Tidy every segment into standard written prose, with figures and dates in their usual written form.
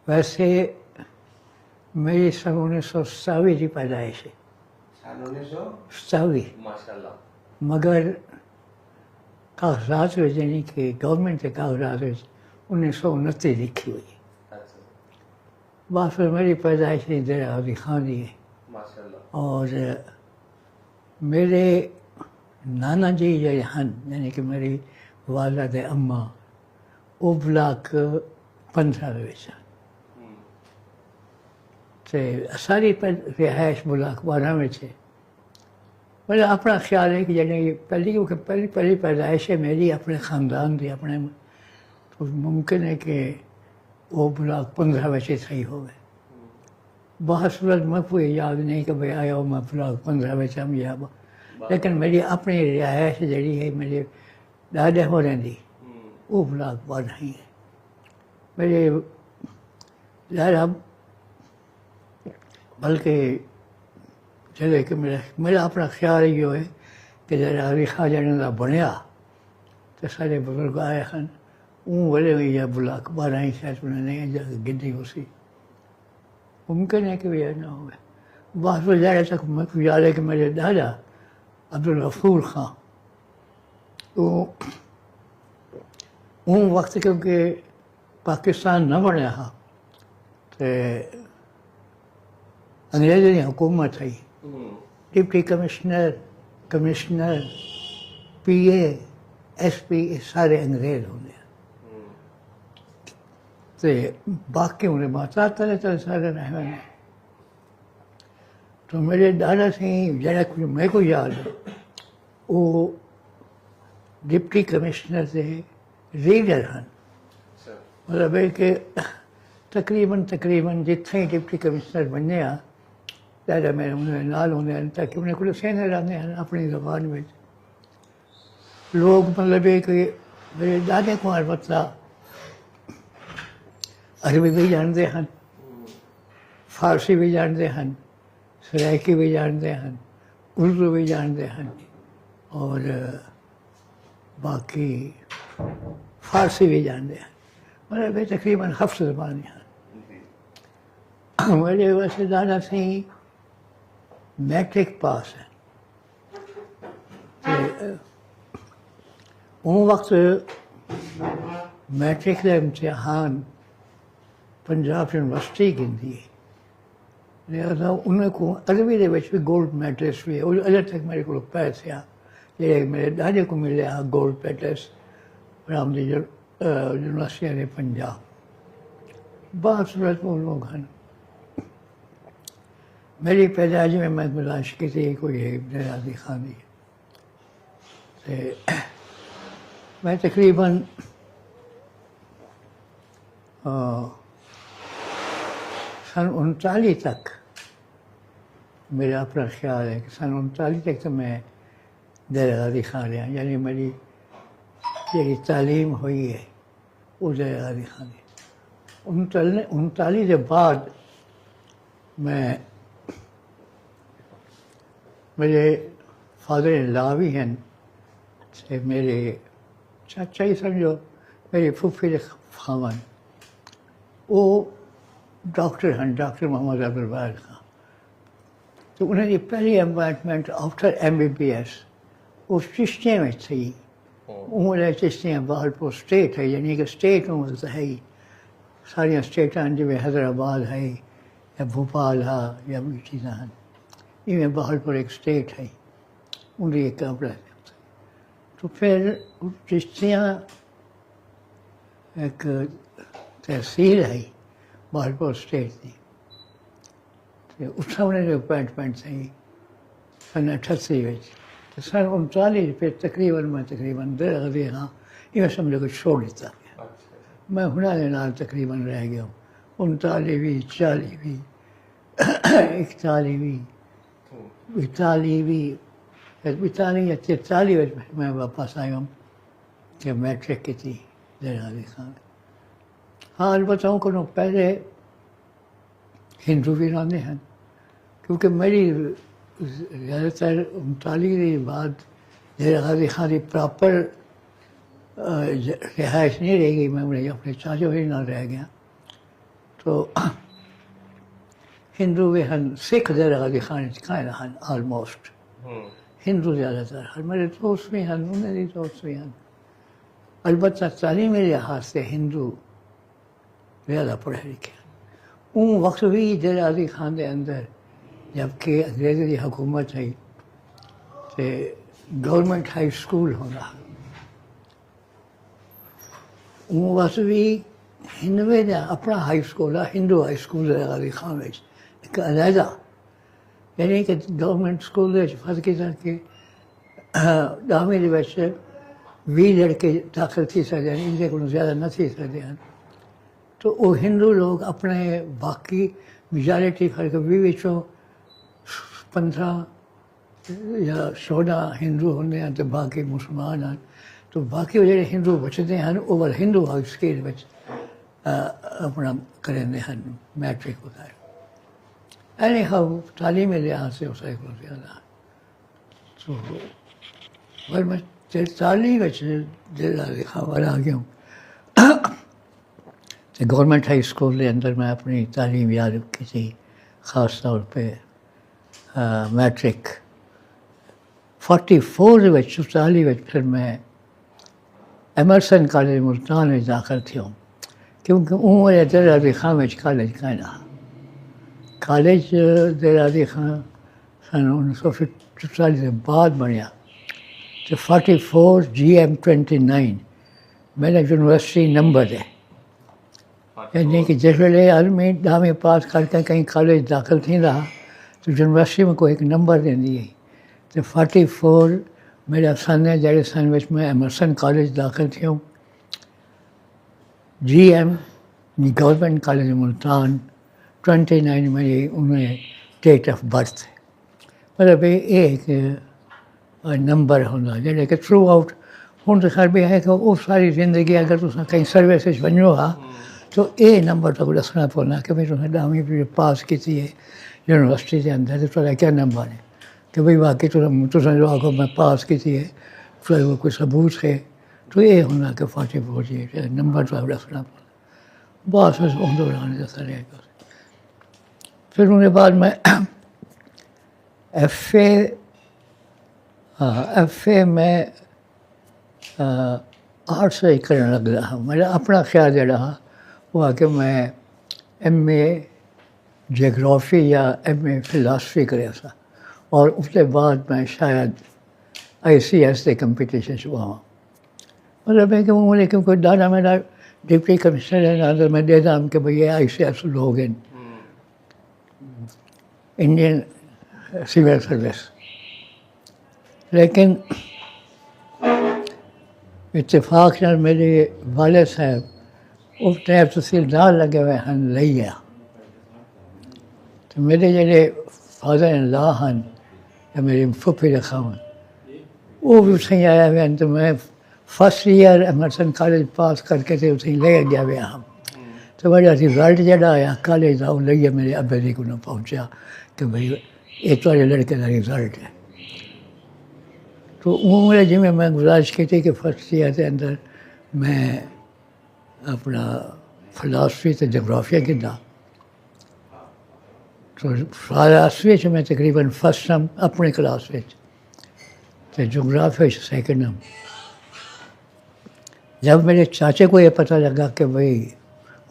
ویسے میری سن 1987 کی پیدائش ہے، سن 1987 ماشاء اللہ، مگر کاغذات میں یعنی کہ گورنمنٹ کے کاغذات میں 1929 لکھی ہوئی ہے۔ اچھا بات پھر میری پیدائش دیر غازی خان دی ہے، ماشاء اللہ، اور میرے نانا جی جہاں یعنی کہ میری والد اماں وہ بلاک 15 تے ساری رہائش بلاک 12 میں تھے۔ میرا اپنا خیال ہے کہ یعنی پہلی پیدائش ہے میری اپنے خاندان دی اپنے، تو ممکن ہے کہ وہ بلاک 15 میں صحیح ہو گئے۔ بہت صورت میں کوئی یاد نہیں کہ بھائی آیا ہو میں بلاک 15 میں ہم یا لیکن میری اپنی رہائش جڑی ہے میرے دادے ہو رہی وہ بلاک 12 ہی ہے۔ میرے ظاہر بلکہ چلے کہ میرا اپنا خیال یہ ہے کہ جب غازی خان جنہوں کا بنیا تو سارے بزرگ آئے ہیں اون ویلے بھی یا بلاک 12 ہی شاید انہیں نہیں جا کے گنتی ہو سی، ممکن ہے کہ یہ نہ ہوئے۔ بہت زیادہ تک میں کو یاد ہے کہ میرے دادا عبدالغفور خان وہ اون وقت کیونکہ پاکستان نہ بنیا ہاں تو انگریزوں کی حکومت ہے، deputy commissioner P A S P سارے انگریز ہوندے ہیں، تو باقی انہیں محتاط طرح سارے رہے ہیں۔ تو میرے دادا سے جڑا کچھ میں کو یاد ہے وہ ڈپٹی کمشنر سے ریڈر ہیں، مطلب ہے کہ تقریباً جتنے ڈپٹی کمشنر بنے ہیں دادا میرے انہیں نال ہونے ہیں تاکہ انہیں کو سینے رہنے ہیں اپنی زبان میں۔ لوگ مطلب ہے کہ میرے دادے کو البتہ عربی بھی جانتے ہیں، فارسی بھی جانتے ہیں، سرائکی بھی جانتے ہیں، اردو بھی جانتے ہیں، اور باقی فارسی بھی جانتے ہیں، مطلب تقریباً 7 زبانیں ہیں۔ میرے ویسے دادا سے میٹرک پاس ہے، ان وقت میٹرک کا امتحان پنجاب یونیورسٹی گندی ہے، لہٰذا انہیں کو عربی دے بھی گولڈ میڈلس بھی اور اجے تک میرے کو پیسے جڑے میرے دادے کو ملے گولڈ میڈلس برآمدی یونیورسٹی نے پنجاب۔ بہت صورت وہ لوگ ہیں۔ میری پیدائش میں گزارش کی تھی کوئی غازی خان دی، میں تقریباً سن 39 تک میرا اپنا خیال ہے کہ سن 39 تک تو میں دیر غازی خان رہا، یعنی میری جی تعلیم ہوئی ہے وہ دیر غازی خان ہے۔ 39 کے بعد میرے فادر لا بھی ہیں، میرے چاچا ہی سمجھو میری پھوپھی کے خاوند وہ ڈاکٹر ہیں، ڈاکٹر محمد عبدالواحد خان۔ تو انہیں کی پہلی اپائنٹمنٹ آفٹر MBBS وہ چشتیے میں تھی، انہیں چشتیاں بہاولپور اسٹیٹ ہے، یعنی کہ اسٹیٹ میں ہے ہی ساری اسٹیٹاں جی میں حیدرآباد ہے یا بھوپال ہے یا بھی چیزاں ہیں، یہ بہاولپور ایک اسٹیٹ ہے، ان کی ایک کمرہ۔ تو پھر چشتیاں ایک تحصیل ہے بہاولپور اسٹیٹ کی، اتنا انہیں اپائنٹمنٹ تھی سن 38 میں، تو سن 39 پھر تقریباً دیر غازی خان یہ سمجھو کہ چھوڑ دیتا گیا، میں ہنر کے نال تقریباً رہ گیا ہوں 39ویں 40ویں 41ویں 42 یا 43 میں واپس آیا ہوں کہ میٹرک کی تھی دیر غازی خان۔ ہاں البتہ کو پہلے ہندو بھی رہتے ہیں کیونکہ میری زیادہ تر 39 کے بعد دیر غازی خان کی پراپر رہائش نہیں رہ گئی، میں اپنے چاچا بھی نہ رہ گیا، تو ہندو بھی ہن سکھ زیادہ دکھانے کھائے ہن آلموسٹ ہندو زیادہ تر ہر میرے دوست بھی ہیں میری دوست بھی ہیں البتہ تعلیمی لحاظ سے ہندو زیادہ پڑھے لکھے ان وقت بھی دیر علی خان دے اندر جبکہ انگریزی کی حکومت ہے تو گورنمنٹ ہائی اسکول ہونا ان وقت بھی ہندوے دا اپنا ہائی اسکول ہے ہندو high school there Ali Khan ایک علیحدہ یعنی کہ گورنمنٹ اسکول فرض کی طرح کہ 10ویں بچے 20 لڑکے داخل تھی سکتے ہیں ان کو زیادہ نہ تھی سکتے ہیں تو وہ ہندو لوگ اپنے باقی میجارٹی فرق 20 15 یا 16 ہندو ہونے ہیں تو باقی مسلمان ہیں تو باقی جڑے ہندو بچتے ہیں اوور ہندو ہائی اسکول میں اپنا کریں ہیں میٹرک وغیرہ اینی ہاؤ تعلیمی لحاظ سے اس کو زیادہ تو پر میں 43 دل لکھا والا آ گیا ہوں تو گورنمنٹ ہائی اسکول کے اندر میں اپنی تعلیم یاد کی تھی خاص طور پہ میٹرک 44 44 پھر میں ایمرسن کالج ملتان میں داخل تھی ہوں کیونکہ وہ دیر علی خان میں کالج کہنا کالج دیر علی خان سن 1944 کے بعد بنیا تو 44 GM 29 میرا یونیورسٹی نمبر ہے یعنی کہ جس ویلے آدمی 10ویں پاس کر کے کہیں کالج داخل تھی رہا تو یونیورسٹی میں کوئی ایک نمبر دینی ہے تو 44 میرا سن ہے جڑے سن میں میں ایمرسن کالج داخل تھی ہوں GM گورنمنٹ کالج ملتان 29 میری انہیں ڈیٹ آف برتھ ہے مطلب یہ ایک نمبر ہونا جڑے کہ تھرو آؤٹ ہوں تو خیر بھی ہے کہ وہ ساری زندگی اگر تم کہیں سروس بنو ہا تو یہ نمبر تو دسنا پڑنا کہ بھائی تمہیں 10ویں پاس کی ہے یونیورسٹی کے اندر تو تھوڑا کیا نمبر ہے کہ بھائی باقی تم جو آگو میں پاس کی ہے پھر وہ کوئی ثبوت ہے تو یہ ہونا کہ 44 نمبر تو دسنا پڑنا بس ان دوران دسا رہے گا پھر ان کے بعد میں ایف اے میں آرٹس سے کرنے لگ رہا میرا اپنا خیال یہ رہا وہ کہ میں MA جیوگرافی یا MA فلاسفی کرے تھا اور اس کے بعد میں شاید ICS کے کمپٹیشن ہوا ہوں مطلب ہے کہ وہ مجھے کیونکہ دادا میرا ڈپٹی کمشنر ہے نہ میں دیتا ہوں کہ بھائی یہ ICS لوگ ہیں انڈین سول سروس لیکن اتفاق نال میرے والد صاحب اس ٹائم تحصیلدار لگے ہوئے ہیں لیا تو میرے جڑے فادر ان لا ہیں یا میری پھپھی رکھا ہوں وہ بھی اتیں آیا ہوئے ہیں تو میں فرسٹ ایئر ایمرسن کالج پاس کر کے تے اتیں لے گیا ہوا ہوں تو میرا رزلٹ جڑا آیا کالج کا وہ لئیے میرے ابے جی کو نہ پہنچا کہ بھائی یہ تھوڑے لڑکے کا رزلٹ ہے تو وہ میرے جی میں گزارش کی تھی کہ فرسٹ ایئر کے اندر میں اپنا فلاسفی تو جغرافیہ کتا تو فلاسفی میں تقریباً فرسٹ نم اپنی کلاس تو جغرافیہ سیکنڈ نم جب میرے چاچے کو یہ پتہ لگا کہ بھائی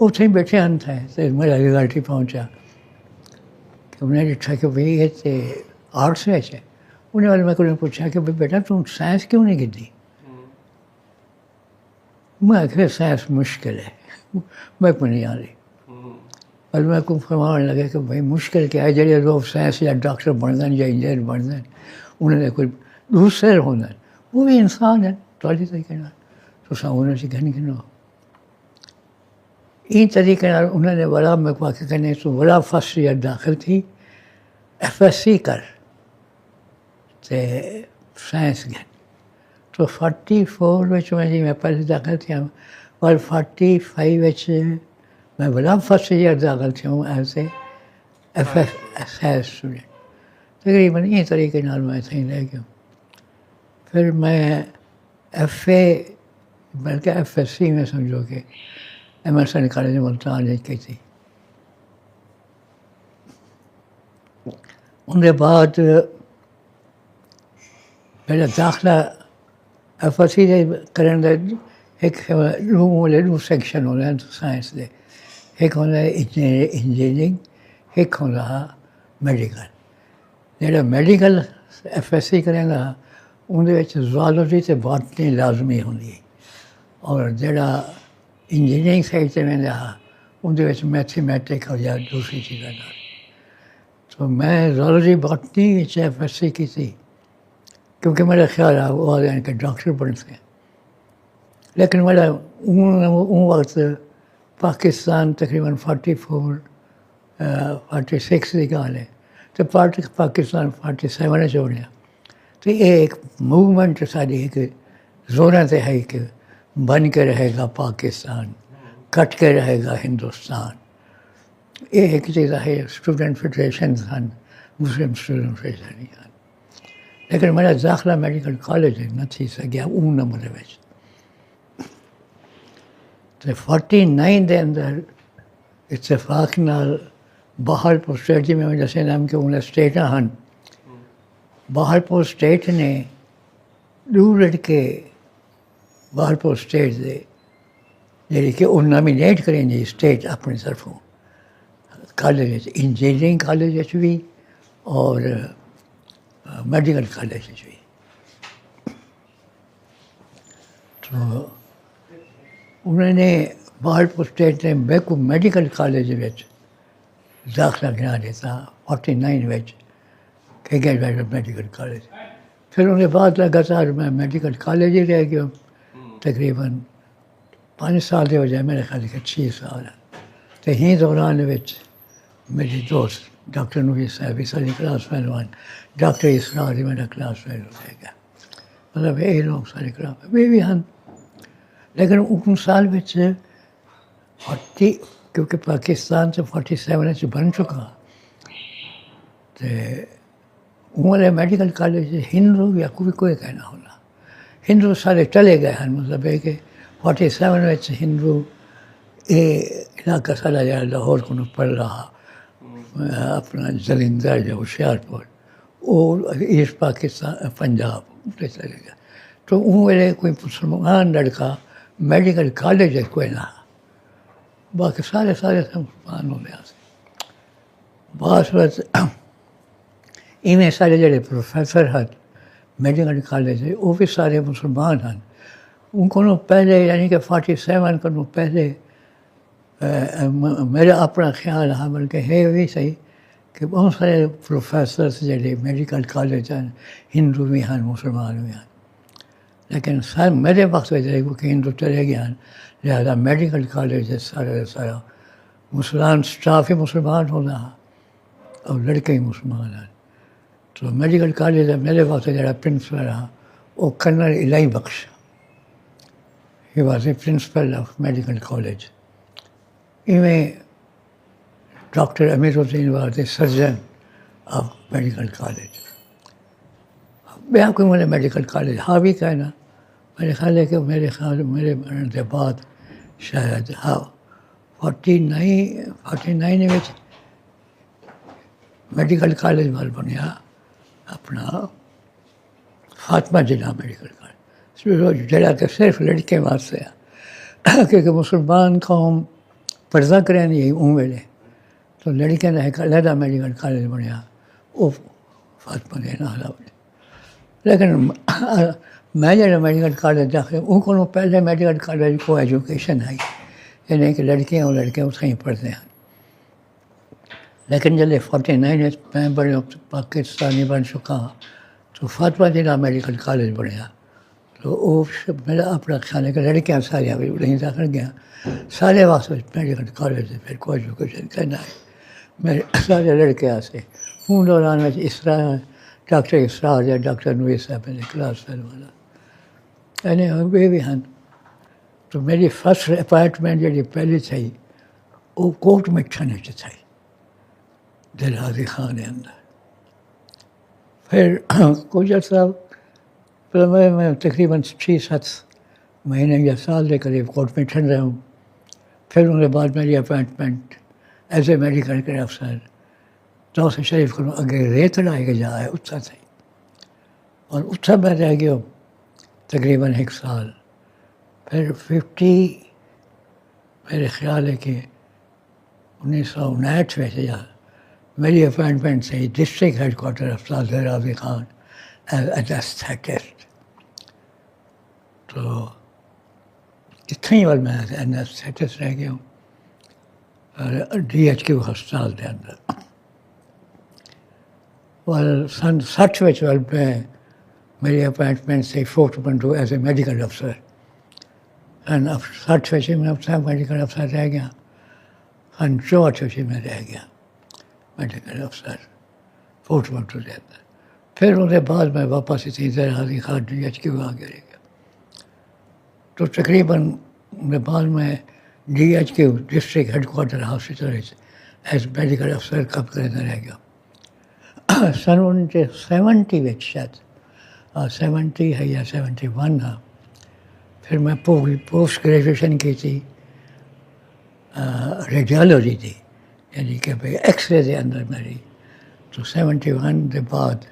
اتنے بیٹھے ہن تھے تو میرا رزلٹ ہی پہنچا کہ انہیں دیکھا کہ بھائی یہ آرٹس میں ہے انہیں والے میں کو پوچھا کہ بھائی بیٹا تم سائنس کیوں نہیں کی میں کہ سائنس مشکل ہے میں کو نہیں آ رہی اور میں کو فرمان لگے کہ بھائی مشکل کیا ہے جڑے لوگ سائنس یا ڈاکٹر بن دیں یا انجینئر بن دیں انہوں نے کوئی دوسرے ہونا وہ بھی انسان ہے تھوڑی طریقے تو انہوں سے گھن گھنو این طریقے انہوں نے بڑا میں کو کہنے تو بڑا فرسٹ ایئر داخل تھی FSC کر تے سائنس گھن تو 44 میں پہلے داخل تھی ہوں اور 45 میں بڑا فرسٹ ایئر داخل تھی ہوں ایز اے FSC اسٹوڈنٹ تقریباً یہ طریقے میں صحیح لے گیا پھر میں FA بلکہ FSC میں سمجھو کہ ایمرسن کالج ملتان کی تھی ان کے بعد میرا داخلہ ایف ایس سی کرنے ایک روم والے دو سیکشن ہو رہے ہیں سائنس کے، ایک ہونا ہے انجینئرنگ، ایک ہو رہا میڈیکل. جہاں میڈیکل ایف ایس سی کریں گا اندر زوالوجی سے باٹنی لازمی ہوندی ہے، اور جہاں انجینئرنگ سائڈ سے میں رہا اندر میتھمیٹک اور یا دوسری چیزیں. تو میں zoology botany F S C کی تھی کیونکہ میرا خیال ہے وہ یعنی کہ ڈاکٹر بنتے ہیں. لیکن میرا اون وقت پاکستان تقریباً 46 کی گال ہے، تو پاکستان 47 چھوڑیا. تو یہ ایک موومنٹ ساری ایک زوروں سے ہے کہ بن کے رہے گا پاکستان، کٹ کے رہے گا ہندوستان. یہ ایک چیز ہے. اسٹوڈنٹ فیڈریشن سن، مسلم اسٹوڈنٹ فیڈریشن سن. لیکن میرا داخلہ میڈیکل کالج نہ تھی سکیا اون نمبر میں. تو 49 کے اندر اتفاق نال بہارپور اسٹیٹ جی میں دسے نام کہ انہیں اسٹیٹ ہیں. بہارپور اسٹیٹ نے دو لڑکے بہارپور اسٹیٹ سے جی کہ وہ نامینیٹ کریں جی اسٹیٹ اپنی طرفوں کالج، انجینئرنگ کالج بھی اور میڈیکل کالج بھی. تو انہوں نے بہارپور اسٹیٹ نے میں کو میڈیکل کالج داخلہ گرا دیتا 49 کہ گریجویٹ میڈیکل کالج. پھر ان کے بعد لگاتار میں میڈیکل کالج ہی رہ گیا تقریباً 5 سال کے بجائے میرے خیال کے 6 سال. تو ہی دوران میری دوست ڈاکٹر نوری صاحب ساری کلاس فیلو، ڈاکٹر اسرار میرا کلاس فیلو رہ گیا. مطلب یہ لوگ سارے کلاس بھی ہیں. لیکن ان سال میں 40 کیونکہ پاکستان سے 47 بن چکا، تو ہمارے میڈیکل کالج ہندو یا کوئی کہنا ہونا ہندو سارے چلے گئے ہیں. مطلب ہے کہ 47 ہندو یہ علاقہ سارا جا لاہور کو پڑھ رہا، اپنا جلندھر یا ہوشیارپور اور ایسٹ پاکستان پنجاب چلے گیا. تو ان ویلے کوئی مسلمان لڑکا میڈیکل کالج کوئی نہ، باقی سارے مسلمان ہو گیا. بعض وقت ایویں سارے جڑے پروفیسر ہیں میڈیکل کالج وہ بھی سارے مسلمان ہیں. ان کو پہلے یعنی کہ 47 کو پہلے میرا اپنا خیال ہے بلکہ ہے بھی صحیح کہ بہت سارے پروفیسرس جڑے میڈیکل کالج ہیں ہندو بھی ہیں مسلمان بھی ہیں. لیکن سر میرے وقت کہ ہندو چلے گئے ہیں لہٰذا میڈیکل کالج سارا مسلمان اسٹاف ہی مسلمان ہونا اور لڑکے ہی مسلمان ہیں. تو میڈیکل کالج میرے وقت جڑا پرنسپل رہا وہ colonel Elahi Bakhsh. He was a principal of medical college. ایویں doctor Amir Uddin was a surgeon of medical college. بیاں کوئی مجھے میڈیکل کالج ہاں بھی کہنا میرے خیال ہے کہ میرے مرنے کے بعد شاید 49 میں میڈیکل کالج وال بنیا اپنا فاطمہ جناح میڈیکل کالج جڑا کہ صرف لڑکے واسطے کیونکہ مسلمان قوم پردہ کریں یہی اون ویلے تو لڑکے نے ایک علیحدہ میڈیکل کالج بنیا وہ فاطمہ جناح بنے. لیکن میں جب میڈیکل کالج داخل ان کو پہلے میڈیکل کالج کو ایجوکیشن ہے یعنی کہ لڑکیاں اور لڑکے اتنے ہی پڑھتے ہیں. لیکن جب 49 میں بڑے پاکستانی بن چکا تو فاطمہ جناح میڈیکل کالج بنیا. تو وہ میرا اپنا خیال ہے کہ لڑکیاں سارے نہیں داخل گیا سارے واسطے میڈیکل کالج سے پھر کوئی ایجوکیشن کرنا ہے میرے سارے لڑکے آتے. ان دوران میں اسرار ڈاکٹر اسرار یا ڈاکٹر نوری صاحب میرے کلاس فیلو والا یعنی وہ بھی ہیں. تو میری فرسٹ اپائنٹمنٹ جی پہلی تھی وہ کوٹ مٹھن تھی دل حاضی خان کے اندر. پھر کچھ عرصہ میں تقریباً 6-7 مہینے یا سال کے قریب کوٹ مٹھن رہا ہوں. پھر ان کے بعد میری اپائنٹمنٹ ایز اے میڈیکل کے افسر دوسرے شریف کو اگر ریت لائے کے جائے اتھا تھے اور اتھا میں رہ گیا تقریباً 1 سال. پھر 50 میرے خیال ہے کہ 1959 میں سے میری اپائنٹمنٹ تھی ڈسٹرکٹ ہیڈ کوارٹر افسر زہراوی خان ایز اینستھیٹسٹ. تو اتنے ہی وقت میں اینستھیٹسٹ رہ گیا ہوں DHQ ہسپتال کے اندر. اور سن 60 میں میری اپائنٹمنٹ تھی Fort Munro as a medical افسر. سن 60 میں اب میڈیکل افسر رہ گیا. سن 64 میں رہ گیا میڈیکل افسر فورٹ منٹو کے اندر. پھر اس کے بعد میں واپس اسی زہراوی خان DHQ آ کے رہ گیا. تو تقریباً بعد میں DHQ district head quarter hospital as medical افسر کب کرنے رہ گیا. سن 1970 میں شاید 70 ہے یا 71 ہے. پھر میں پوسٹ گریجویشن کی تھی ریڈیالوجی تھی یعنی کہ بھائی ایکس رے کے اندر میری. تو 71 کے بعد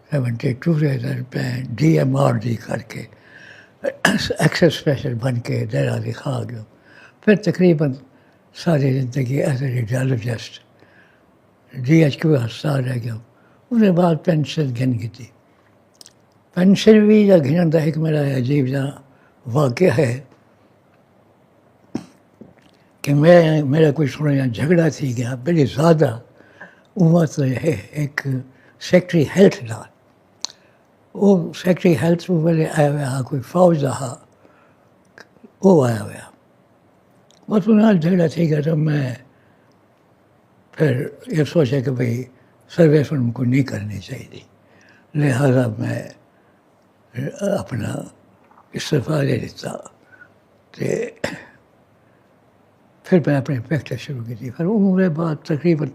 72 کے اندر میں DMRD کر کے ایکس اسپیشل بن کے زہراوی خان آ گیا. پھر تقریباً ساری زندگی ایز اے ریڈیالوجسٹ DHQ ہسپتال رہ گیا. اس کے بعد پینشن گھن کی تھی. پینشن بھی یا گھنن کا ایک میرا عجیب سا واقعہ ہے کہ میرا کوئی تھوڑا یہاں جھگڑا تھی گیا بڑی زیادہ عمر تو ہے ایک سیکٹری ہیلتھ دا. وہ سیکٹری ہیلتھ وہ پہلے آیا ہوا کوئی فوج رہا وہ آیا ہوا. بس انہیں جھگڑا تھی گیا. تو میں پھر یہ سوچا کہ بھائی سروس ان کو نہیں کرنی چاہیے. لہٰذا میں اپنا استعفیٰ دے دیتا. پھر میں اپنی پریکٹس شروع کی تھی. پھر عمر بعد تقریباً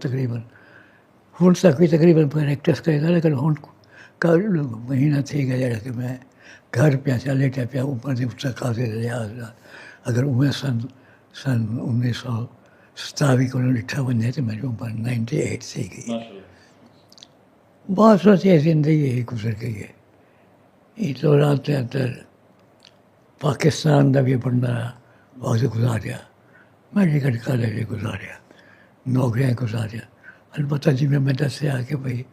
ہوں تک بھی تقریباً پریکٹس کرے گا. لیکن ہوں کا مہینہ تھی گیا جڑا کہ میں گھر پہ لیٹا پیا عمر سے اس خاصے لحاظ اگر عمر سن 1927 کو ڈٹھا بنے تو میری عمر 98 تھی گئی. بہت سوچی زندگی یہی گزر گئی ہے. یہ دوران کے اندر پاکستان کا بھی بڑا وقت گزاریا, میڈیکل کالج گزاریا, نوکریاں گزاریا. البتہ جی میں دسیا کہ بھائی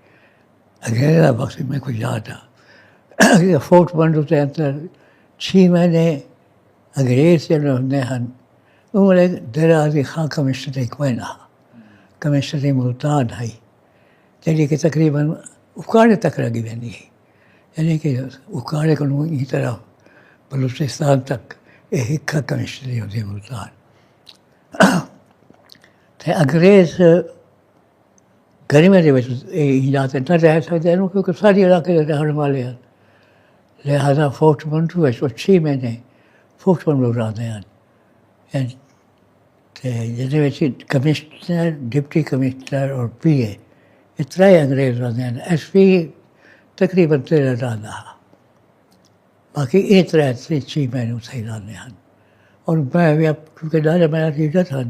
انگریزا وقت میں کو یاد آ فورٹ منٹو کے اندر 6 مہینے انگریز جڑے ہوندے ہیں وہ زہراوی خان کمشنر کوئنہ کمشنر ملتان ہے جیڑی کہ تقریباً اکاڑے تک لگی وینی ہے. یعنی کہ اکاڑے کو یہ طرح بلوچستان تک یہ ہکا کمشنری ہوتی ملتان. تو انگریز گرمی کے نہ رہ سکتے ہیں کیونکہ سارے علاقے کے رہنے والے ہیں. لہٰذا فورٹ منٹو 6 مہینے فورٹ منٹو رہتے ہیں. جن کمشنر ڈپٹی کمشنر اور PA یہ 3 انگریز رہتے ہیں. SP تقریباً 13 رہتا. باقی یہ 6 مہینے صحیح رہتے ہیں. اور میں بھی اب کیونکہ ڈالا میرا لیڈر تھا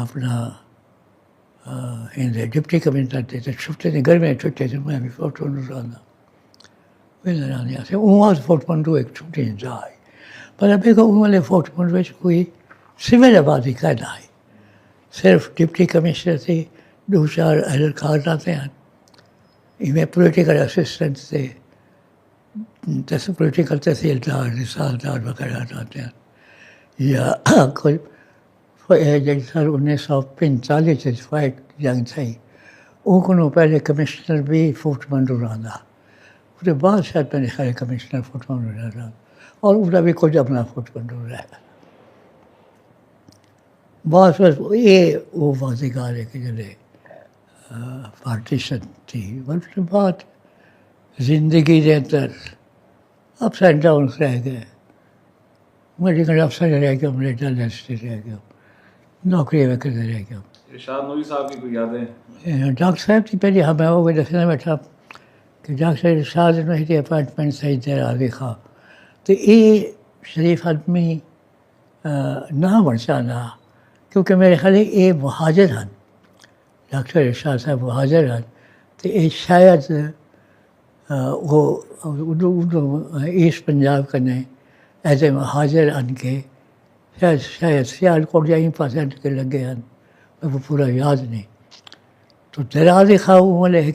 اپنا ڈپٹی کمشنر تھے تو چھٹے تھے گھر میں چھٹے تھے میں بھی فورٹ منٹو رہنا وہاں فورٹ منٹو ایک چھٹی جائے. پر ابھی کو والے فورٹ منٹو کوئی سول آبادی کا نہ ہے. صرف ڈپٹی کمشنر تھے 2-4 اہلکار رہتے ہیں. ان میں پولیٹیکل اسسٹنٹ تھے پولیٹیکل تحصیلدار رسالدار وغیرہ رہتے ہیں. یا کوئی سال 1945 فائٹ جنگ تھی ان کو پہلے کمشنر بھی فورٹ منٹو رہا. اس کے بعد شاید میرے خیال کمشنر فورٹ منٹو رہا اور اس کا بھی کچھ اپنا فورٹ منٹو رہا. بس یہ وہ واضح ہے کہ جلے پارٹیشن تھی. اس کے بعد زندگی کے اندر اپس اینڈ ڈاؤنس رہ گئے. میڈیکل افسر رہ گیا, ریڈیالوجسٹ رہ گیا, نوکری میں کرتے رہ گیا. ارشاد نوری صاحب کی کوئی یادیں؟ ڈاکٹر صاحب تھی پہلے ہمیں وہ دسنا بیٹھا کہ ڈاکٹر ارشاد میری اپائنٹمنٹ صحیح زہراوی خان. تو یہ شریف آدمی نہ بن سکتا کیونکہ میرے خیال یہ مہاجر ہیں ڈاکٹر ارشاد صاحب حاضر ہیں تو یہ شاید وہ ایسٹ پنجاب کنے ایز اے حاضر ان کے شاید سیالکوٹ یا ان پاس کے لگے ہیں وہ پورا یاد نہیں. تو دراز خواہ والے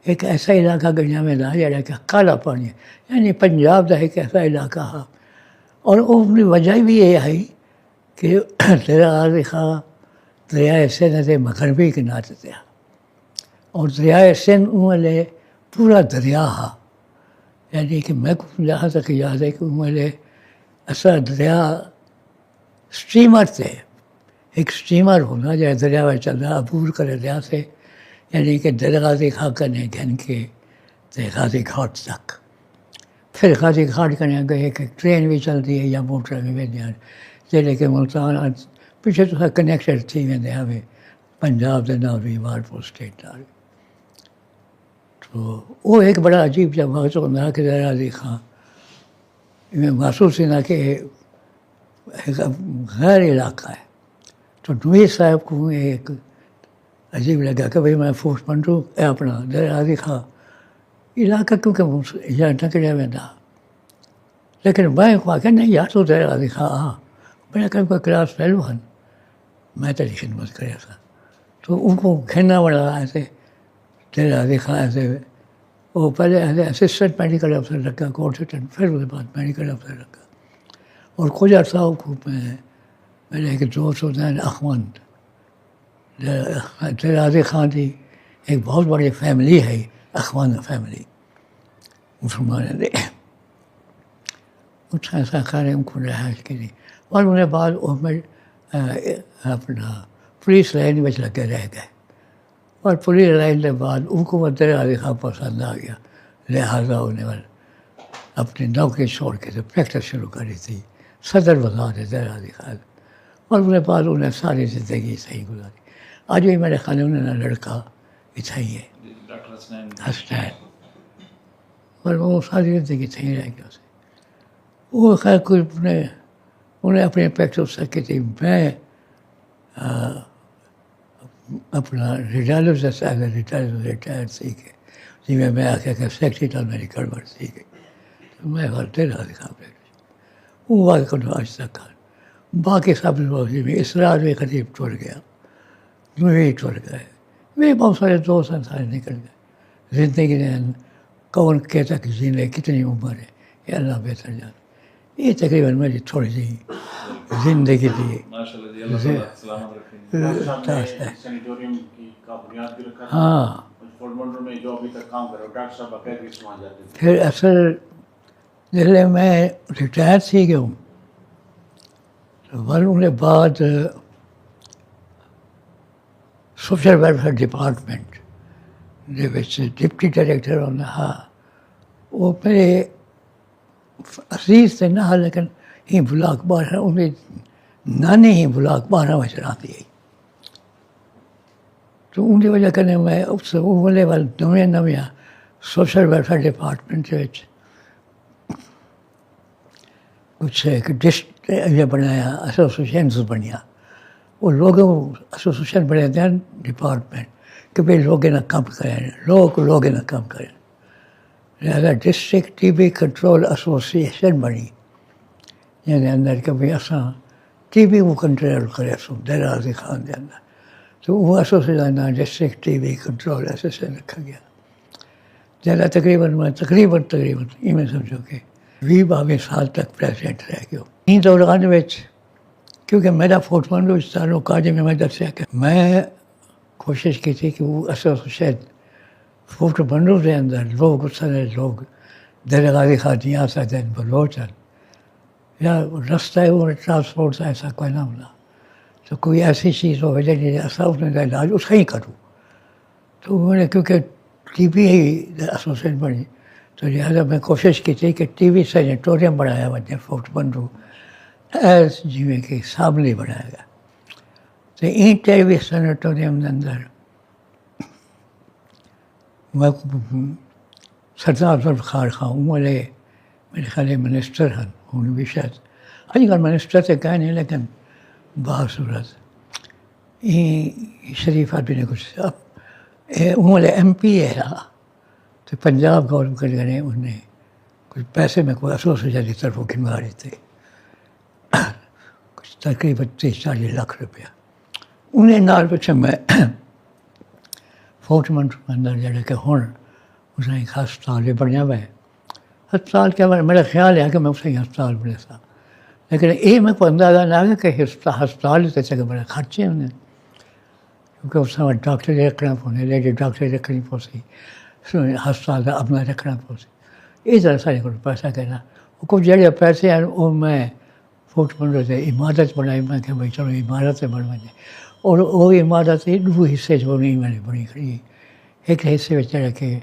ایک ایسا علاقہ گنیا میں نہ جڑا کہ کالا پانی ہے، یعنی پنجاب کا ایک ایسا علاقہ ہے. اور اپنی وجہ بھی یہ ہے کہ دراز خواہ دریائے سندھ کے مغربی کنارے تے اور دریائے سندھ والے پورا دریا ہے. یعنی کہ میں کو جہاں تک یاد ہے کہ والے ایسا دریا اسٹیمر تھے، ایک اسٹیمر ہونا جائے دریا میں چلنا عبور کرے دریا سے، یعنی کہ غازی خواہ کنے گھن کے غازی گھاٹ تک. پھر غازی گھاٹ کنے گئے کہ ٹرین بھی چلتی ہے یا موٹر بھی ویندے ہیں جیسے کہ ملتان پیچھے تو کنیکٹڈ تھی ویندے ہمیں پنجاب کے نال بھی مالپور اسٹیٹ نال. تو وہ ایک بڑا عجیب جب وقت ہوتا کہ غازی خواہ میں محسوس نہ کہ ایک غیر علاقہ ہے. تو نویر صاحب کو ایک عجیب لگا کہ بھئی میں فورس منڈو اپنا غازی خواہ علاقہ کیونکہ یہاں ٹکڑیا ویندہ، لیکن میں خواہ کہ نہیں یار تو غازی خواہ میرا کہیں کوئی کلاس فیلو ہیں میں تیری خدمت کریا تھا. تو ان کو کھینا بڑا ایسے غازی خواہ ایسے وہ پہلے ایسے اسسٹنٹ میڈیکل افسر رکھا کوارڈینیٹر، پھر اس کے بعد میڈیکل افسر رکھا. اور کچھ عرصہ کو میرے ایک دوست ہوتا ہے اخوند غازی خان کی ایک بہت بڑی فیملی ہے، اخوان فیملی مسلمان ہے. اچھا ایسا کھانے ان کو رہائش کی تھی. اور انہیں بعد میں اپنا پولیس لائن میں لگے رہ گئے. اور پولیس لائن کے بعد ان کو غازی خان پسند آ گیا، لہٰذا انہیں اپنی نوکری چھوڑ کے تو پریکٹس شروع کری تھی صدر وزارت غازی خان. اور انہیں بعد انہیں ساری زندگی صحیح گزاری. آج بھی میرے خانے انہیں لڑکا اتنا ہی ہے حسنین، اور وہ ساری زندگی صحیح رہ گیا اسے. وہ خیر کوئی انہیں اپنی پریکٹس کی تھی. میں اپنا ریٹائر سیکھے جی میں آ کے سیکٹری تھا میری گڑبڑ سیکھے میں غلطی رہا دکھا پریکٹس وہ بات کروں آج تک. باقی سب لوگ بھی اسرار بھی قریب ٹر گیا، بھی ٹر گئے، بھی بہت سارے دوست سارے نکل گئے. زندگی نے کون کہتا کہ جینے کتنی عمر ہے یہ اللہ بہتر جانا. یہ تقریباً میری تھوڑی سی زندگی تھی. ہاں پھر اصل جلے میں ریٹائر تھی گیا ہوں ان کے بعد social welfare department deputy director ہونا. ہاں وہ میرے عزیز تھے نہ لیکن ہی بلاک 12 انہیں نانی ہی بلاک 12 میں چلاتی ہے. تو ان کی وجہ کرنے میں اس والے نویں سوشل ویلفیئر ڈپارٹمنٹ کچھ ایک یہ بنایا ایسوسیشنز بنیا. وہ لوگ ایسوسیشن بنے تھے ڈپارٹمنٹ کہ بھائی لوگ نہ کم کریں، لوگ نہ کم کریں. لہٰذا district T B control association بنی جن اندر کہ بھائی اصا ٹی بی کو کنٹرول کرے سو غازی خان کے اندر. تو وہ association district T B control association رکھا گیا. جہاں تقریباً میں سمجھو کہ 20-22 سال تک پریزیڈنٹ رہ گیا. ان دوران کیونکہ میرا فورٹ منڈو تعلق آج میں دسیا کہ میں کوشش کی تھی کہ وہ ایسوسیشن فورٹ منڈو کے اندر لوگ سارے لوگ غازی خان نہیں آ سکتے بلوچ ہیں یا رستہ ہے وہ ٹرانسپورٹ کا ایسا کوئی نہ ہونا. تو کوئی ایسی چیز ہو جیسے ایسا انہوں نے علاج اس کا ہی کروں. تو انہوں نے کیونکہ ٹی بی ہی ایسوسیشن بنی تو لہٰذا میں کوشش کی تھی کہ ٹی بی سینیٹوریم بنایا وجے فورٹ منڈو ایز جی کہ سامنے بنایا گیا. تو ان ٹی بی سینیٹوریم کے اندر میں سردار ذوالفقار خان والے میرے خیال منسٹر ہیں ہوں بھی شاید اج کل منسٹر سے کہیں نہیں لیکن باصورت شریف آدمی نے کچھ وہ ایم پی ہے تو پنجاب گورنمنٹ نے انہیں کچھ پیسے میں کوئی ایسوسیشن کی طرف گنوا رہے تھے کچھ تقریباً 30-40 لاکھ روپیہ انہیں نال پچھے میں فورٹ منٹر اندر جڑے کہ ہوں اس نے ایک ہسپتال بھی بنیا ہوا ہے ہسپتال کیا میرا خیال ہے کہ میں اسے ہسپتال بنے سا لیکن یہ میں کوئی اندازہ نہ آیا کہ ہسپتال سے چکے بڑے خرچے ہونے کیونکہ اس میں ڈاکٹر رکھنا پونے لیڈی ڈاکٹر رکھنی پوسی ہسپتال کا اپنا رکھنا پوسی یہ طرح سارے کو پیسہ کہنا وہ کچھ جڑے پیسے ہیں وہ میں فورٹ منٹر سے عمارت بنائی میں کہ بھائی چلو عمارت بن وجے اور وہ عمارت دو حصے بنی میں نے بنی کھڑی ایک حصے میں جڑا کہ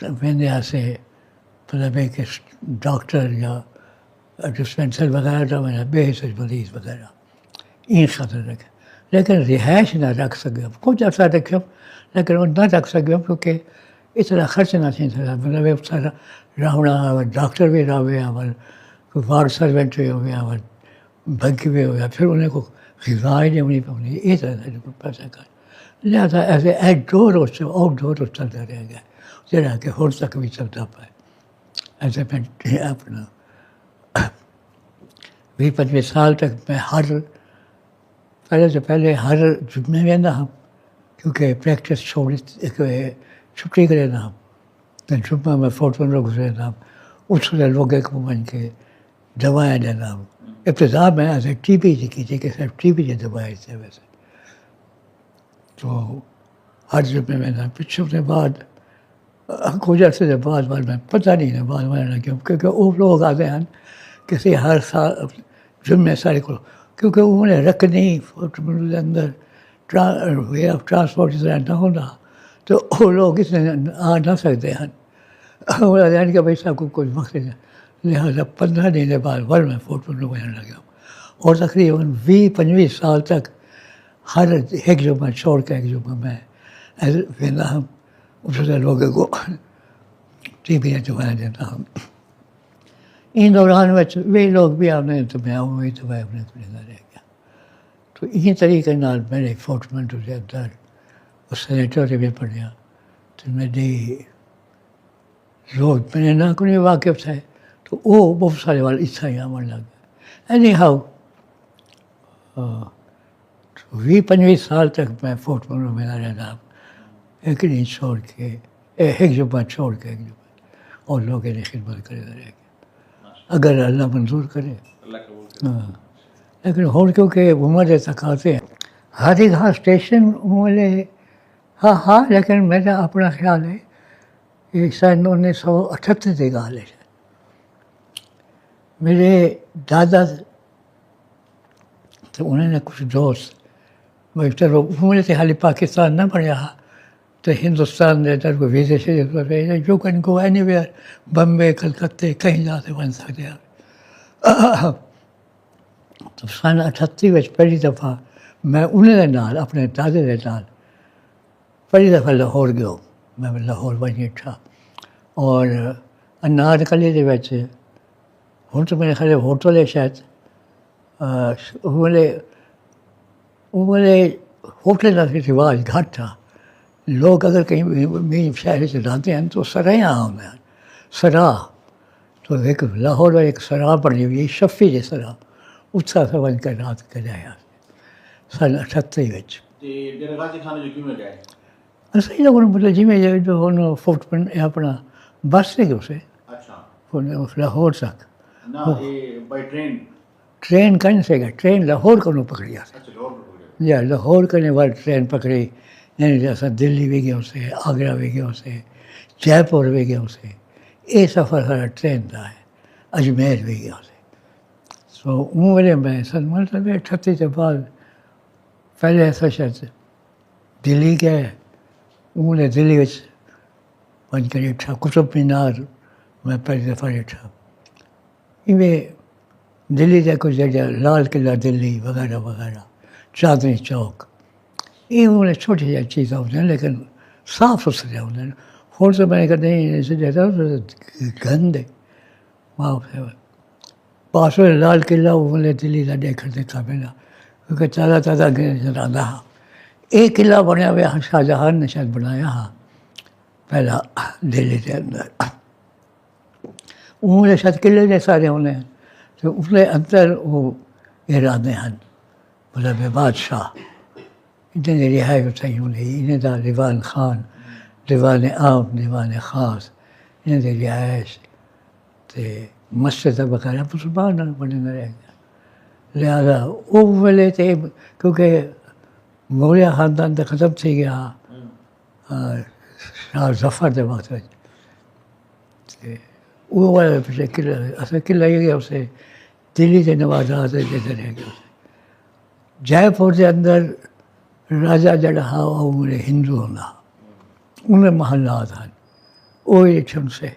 وہدے سے مطلب ہے کہ ڈاکٹر یا ڈسپینسر وغیرہ کا میں بے حصے مریض وغیرہ این خاطر رکھے لیکن رہائش نہ رکھ سکے کچھ عرصہ رکھے لیکن وہ نہ رکھ سکے کیونکہ اتنا خرچ نہ تھی مطلب سارا رہنا ڈاکٹر بھی رہے اور وارڈ سروینٹ بھی ہو گیا اور بنک بھی ہو گیا پھر انہیں کو غذا ہی نہیں ہونی پڑی یہ طرح سے پیسہ کر لہٰذا ایسے ایٹ ڈور آؤٹ ڈور چلتا رہ گیا جڑا کہ ہو تک بھی چلتا پائے ایسے میں اپنا 20-25 سال تک میں پہلے ہر جمعے میں نہ ہم کیونکہ پریکٹس چھٹی کرے نہ ہم تو جمعہ میں فورٹ منٹر گزرے نہ ہم اس سے لوگ کو بن کے دوائیں دینا ہم ابتدا میں ایسے ٹی بی جی کی تھی کہ صرف ٹی بی کی دوائیں تھے ویسے تو ہر جمعے میں نہ پچھوں سے بعد کچھ عرصے سے بعد میں پتہ نہیں ہے بعد میں کیونکہ وہ لوگ آتے ہیں کسی ہر سال جمعے سارے کو کیونکہ انہوں نے رکھنی فورٹ منٹر کے اندر وے آف ٹرانسپورٹ اس طرح نہ ہونا تو وہ لوگ اس میں آ نہ سکتے ہیں وہ کہ بھائی صاحب کو کوئی مقصد ہے لہٰذا 15 دن کے بعد میں فورٹ منٹر میں لگا اور تقریباً 20-25 سال تک ہر ایک جمعہ چھوڑ کے ایک جمعہ میں ایسے ہم اس سے لوگوں کو ٹی بی دوائیں دیتا ہوں ان دوران میں وہی لوگ بھی آنے تو میں وہی دوائیں اپنے کو لینا رہ گیا تو اسی طریقے نال میرے فورٹ منٹر کے اندر اس سینیٹر بھی پڑھیا تو میری لوگ میں نے نہ کوئی واقف تھے تو وہ بہت سارے والے اس طرح عمل لگ گئے اینی ہاؤ 20-25 سال تک میں فورٹ منٹر میں نہ رہنا ایک دن چھوڑ کے ایک جمعہ چھوڑ کے ایک جمعہ اور لوگ انہیں خدمت کرے رہ گئے اگر اللہ منظور کرے ہاں لیکن اور کیونکہ عمر تک آتے ہیں ہر ایک اسٹیشن والے ہاں لیکن میرا اپنا خیال ہے یہ سن 1978 کی گال ہے میرے دادا تو انہوں نے کچھ دوست بھائی چلو انہوں سے حالی پاکستان نہ پڑھا تو ہندوستان کے اندر کوئی ویزے سے you can go anywhere Bombay کلکتے کہیں جا کے بن سکتے ہیں تو سن 38 میں پہلی دفعہ میں انہیں نال اپنے دادے کے نال پہلی دفعہ لاہور گیا میں لاہور بنی تھا اور انارکلی کے بچ ہوں تو میرے خیال ہوٹل ہے شاید ہوٹل کا رواج گھٹ تھا لوگ اگر کہیں میری شہر سے جاتے ہیں تو سرائیں عام ہیں سرا تو ایک لاہور میں ایک سرا بنی ہوئی شفی جی سرا اس کا سمجھ کر رات کر جایا سن 38 صحیح لوگوں نے مطلب جی میں جو فورٹ منٹر اپنا بس سے گئے اسے لاہور تک ٹرین کہیں سے گئے ٹرین لاہور کو پکڑیا یا لاہور کرنے والی ٹرین پکڑی یعنی جیسا دلی بھی گیا اسے آگرہ بھی گیا اسے جے پور بھی گیا اسے یہ سفر سارا ٹرین کا ہے اجمیر بھی گیا اسے سو ویلے میں سن مطلب 38 کے بعد پہلے ایسا شاید دلی گئے انہوں نے دلی بن کر اٹھا قطب مینار میں پہلی دفعہ اٹھا میں دلی کا کچھ جگہ لال قلعہ دلی وغیرہ وغیرہ چاندنی چوک یہ انہوں نے چھوٹی چھوٹی چیزیں ہوتے ہیں لیکن صاف ستھرے ہوتے ہیں فون سے میں نے کہتے ہیں ایسے دیتا گند ہے وہاں پہ پاس لال قلعہ انہوں نے دلی کا دیکھا میں نا کیونکہ تازہ تازہ نظر آتا ہے. ایک قلعہ بنیا ہوا شاہ جہان نے شاید بنایا ہے پہلا دہلی کے اندر. انہوں نے شاید قلعے نے سارے ہونے ہیں تو اس کے اندر وہ ارادے ہیں مطلب بادشاہ انہیں دی رہائش صحیح ہونی انہیں دا دیوان خان دیوان عام دیوان خاص انہیں دی رہائش تے مسجد وغیرہ مسلمان بنے نہ رہ گیا. لہٰذا وہ ویلے تے کیونکہ موریہ خاندان تو ختم تھی گیا شاہ ظفر کے وقت وہ والا پچھلے قلعہ اصل قلعہ یہ گیا اسے دلی کے نوازات رہ گیا. جے پور کے اندر راجا جڑا ہا وہ ہندو ہونا انہیں محلات ہیں وہ ڈٹھن سے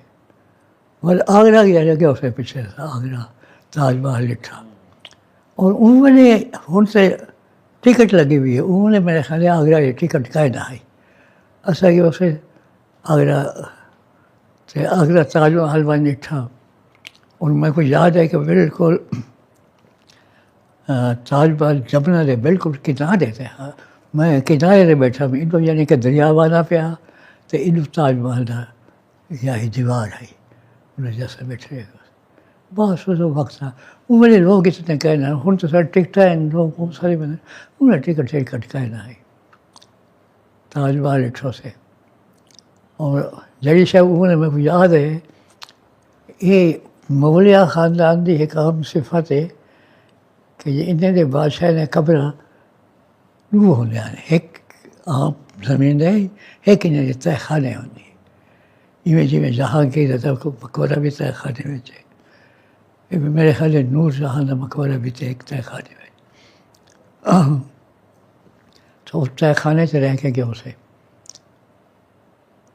اور آگرہ گیا لگا اسے پیچھے آگرہ تاج محل ڈٹھا اور انہوں نے ان سے ٹکٹ لگی ہوئی ہے. انہوں نے میرے خیال ہے آگرہ کی ٹکٹ کا نہ آئی اصل کہ اسے آگرہ تاج محل ون ڈٹھا اور میرے کو یاد ہے کہ بالکل تاج محل جمنا دے بالکل کنارے تھے. میں کنارے سے بیٹھا ہوں انہوں یعنی کہ دریا والا پیا تو انہوں تاج محل کا یا ہی دیوار ہے انہیں جیسے بیٹھے بہت سو وقت تھا. وہ میرے لوگ اتنے کہنا ہوں تو سر ٹکٹ ہیں لوگ سارے بندے انہیں ٹکٹ کہنا ہے تاج محل ڈٹھو سے. اور جڑی شاید انہوں نے میرے کو یاد ہے یہ مغلیہ خاندان کی ایک عام صفت ہے کہ انہیں دے بادشاہ نے قبر دو ہونے ہیں ایک عام زمین ہے ایک انہیں دے تہ خانے ہونے ایویں جی میں جہانگیر کا مقبرہ بھی تہ خانے میں ہے. میرے خیال ہے نور جہاں کا مقبرہ بھی تھے ایک تہ خانے میں تو اس تہ خانے سے رہ کے گیا اسے.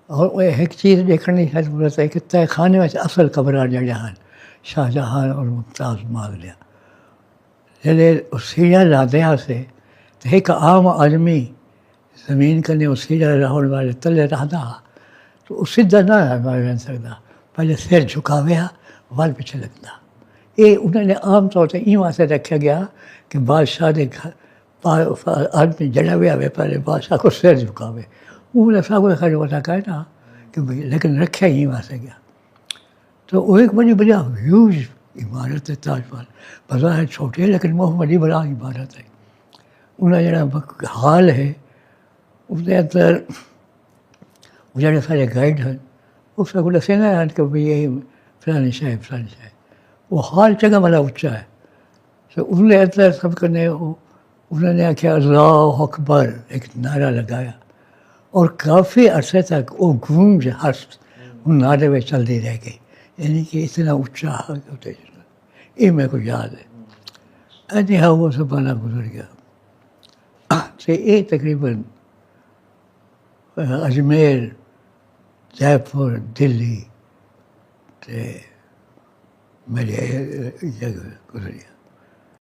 اور وہ ایک چیز دیکھنے کی ضرورت ہے کہ تہ خانے میں اصل قبران جڑے ہیں شاہ جہاں اور ممتاز محل لیا جلے سیڑھیاں لاتے ہیں سے تو ایک عام آدمی زمین کرنے وہ سیڑھا رہن والے تلے رہتا تو وہ سیدھا نہ رہ سکتا پہلے سر جھکاویا وال پیچھے لگتا. یہ انہوں نے عام طور سے این واسطے رکھا گیا کہ بادشاہ نے آدمی جڑا ہوا ہوئے پہلے بادشاہ کو سر جھکاوے. وہ سب کو خیر ہوتا کہا نا کہ بھائی لیکن رکھا ہی واسطے گیا. تو وہ ایک بڑی ہیوج عمارت ہے تاج محل بظاہر چھوٹی ہے لیکن بہت بڑی بڑا عمارت ہے. انہیں جڑا حال ہے اس کے اندر وہ جڑے سارے گائیڈ ہیں اس کو دسے نہ کہ بھائی یہ فلانی شاہ فلانی شاہ وہ حال چنگا والا اچا ہے. تو ان کے اندر سب کرنے انہوں نے آخیا اللہ اکبر ایک نعرہ لگایا اور کافی عرصے تک وہ گونج ہر ان نعرے میں چلتی رہ گئی یعنی کہ اتنا اونچا ہوتے یہ میرے کو یاد ہے. ہاں وہ زمانہ گزر گیا. تو یہ تقریباً اجمیر جے پور دلی میرے جگہ گزر گیا.